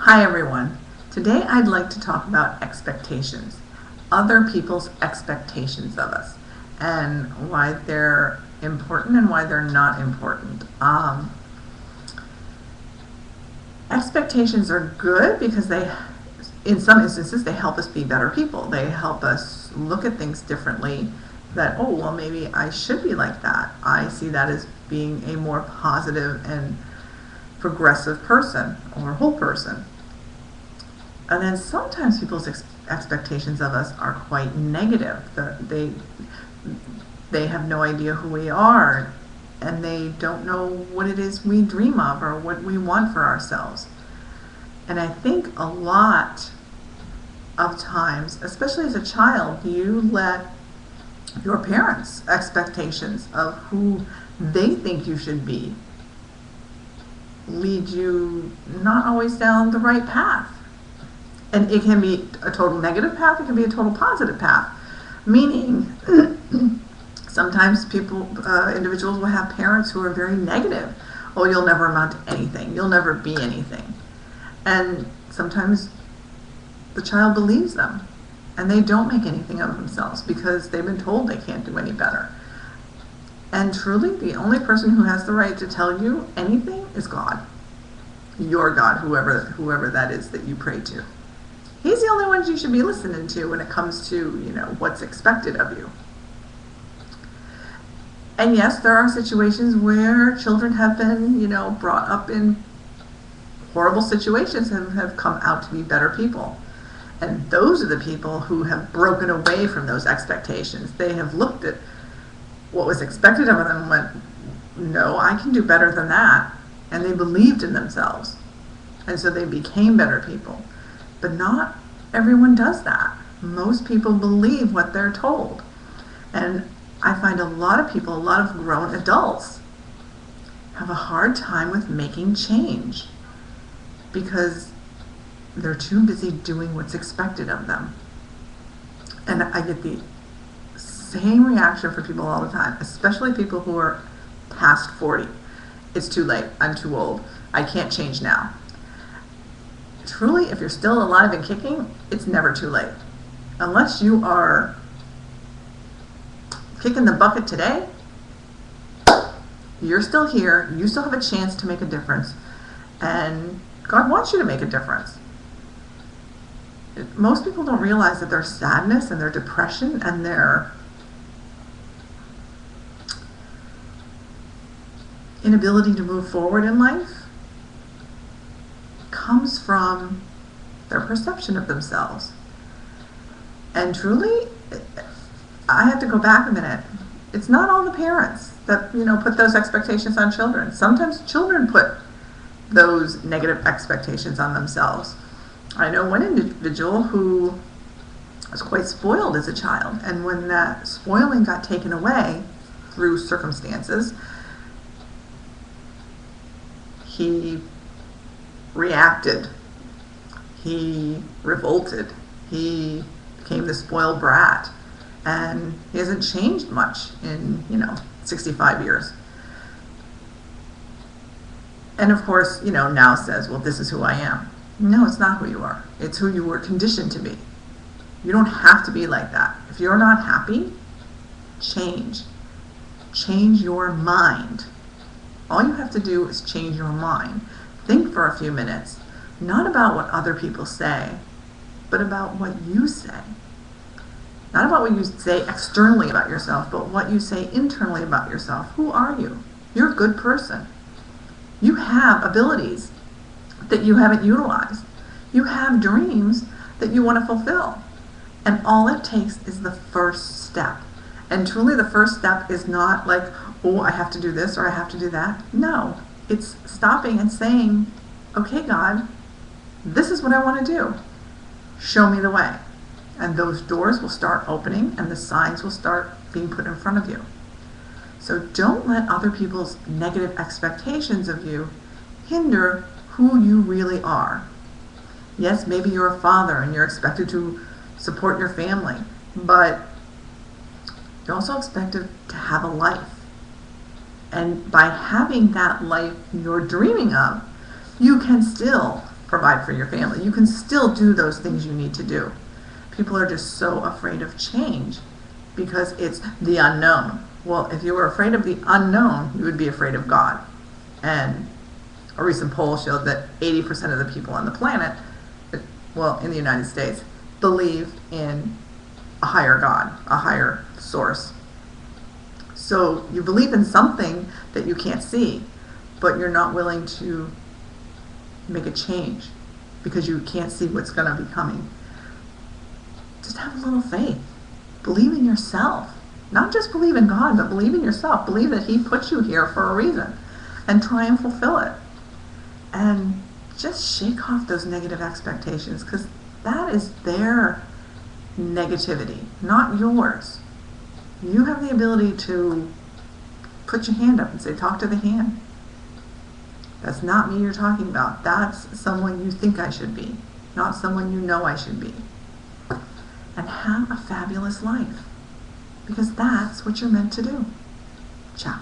Hi everyone. Today I'd like to talk about expectations, other people's expectations of us, and why they're important and why they're not important. Expectations are good because in some instances, they help us be better people. They help us look at things differently. That, oh, well, maybe I should be like that. I see that as being a more positive and progressive person or whole person. And then sometimes people's expectations of us are quite negative. They have no idea who we are, and they don't know what it is we dream of or what we want for ourselves. And I think a lot of times, especially as a child, you let your parents' expectations of who they think you should be lead you not always down the right path. And it can be a total negative path, it can be a total positive path. Meaning, sometimes individuals will have parents who are very negative. Oh, you'll never amount to anything. You'll never be anything. And sometimes the child believes them, and they don't make anything of themselves because they've been told they can't do any better. And truly, the only person who has the right to tell you anything is God. Your God, whoever that is that you pray to. He's the only one you should be listening to when it comes to, what's expected of you. And yes, there are situations where children have been, brought up in horrible situations and have come out to be better people. And those are the people who have broken away from those expectations. They have looked at what was expected of them and went, no, I can do better than that. And they believed in themselves. And so they became better people. But not everyone does that. Most people believe what they're told. And I find a lot of people, a lot of grown adults, have a hard time with making change because they're too busy doing what's expected of them. And I get the same reaction from people all the time, especially people who are past 40. It's too late. I'm too old. I can't change now. Truly, if you're still alive and kicking, it's never too late. Unless you are kicking the bucket today, you're still here. You still have a chance to make a difference. And God wants you to make a difference. Most people don't realize that their sadness and their depression and their inability to move forward in life comes from their perception of themselves. And truly, I have to go back a minute. It's not all the parents that, put those expectations on children. Sometimes children put those negative expectations on themselves. I know one individual who was quite spoiled as a child, and when that spoiling got taken away through circumstances, he reacted. He revolted. He became the spoiled brat. And he hasn't changed much in, 65 years. And of course, now says, well, this is who I am. No, it's not who you are. It's who you were conditioned to be. You don't have to be like that. If you're not happy, change. Change your mind. All you have to do is change your mind. Think for a few minutes, not about what other people say, but about what you say. Not about what you say externally about yourself, but what you say internally about yourself. Who are you? You're a good person. You have abilities that you haven't utilized. You have dreams that you want to fulfill. And all it takes is the first step. And truly the first step is not like, oh, I have to do this or I have to do that. No, it's stopping and saying, okay, God, this is what I want to do. Show me the way. And those doors will start opening and the signs will start being put in front of you. So don't let other people's negative expectations of you hinder who you really are. Yes, maybe you're a father and you're expected to support your family, but you're also expected to have a life. And by having that life you're dreaming of, you can still provide for your family. You can still do those things you need to do. People are just so afraid of change because it's the unknown. Well, if you were afraid of the unknown, you would be afraid of God. And a recent poll showed that 80% of the people on the planet, well, in the United States, believe in a higher God, a higher source. So you believe in something that you can't see, but you're not willing to make a change because you can't see what's going to be coming. Just have a little faith. Believe in yourself. Not just believe in God, but believe in yourself. Believe that He put you here for a reason and try and fulfill it. And just shake off those negative expectations, because that is their negativity, not yours. You have the ability to put your hand up and say, talk to the hand. That's not me you're talking about. That's someone you think I should be, not someone you know I should be. And have a fabulous life, because that's what you're meant to do. Ciao.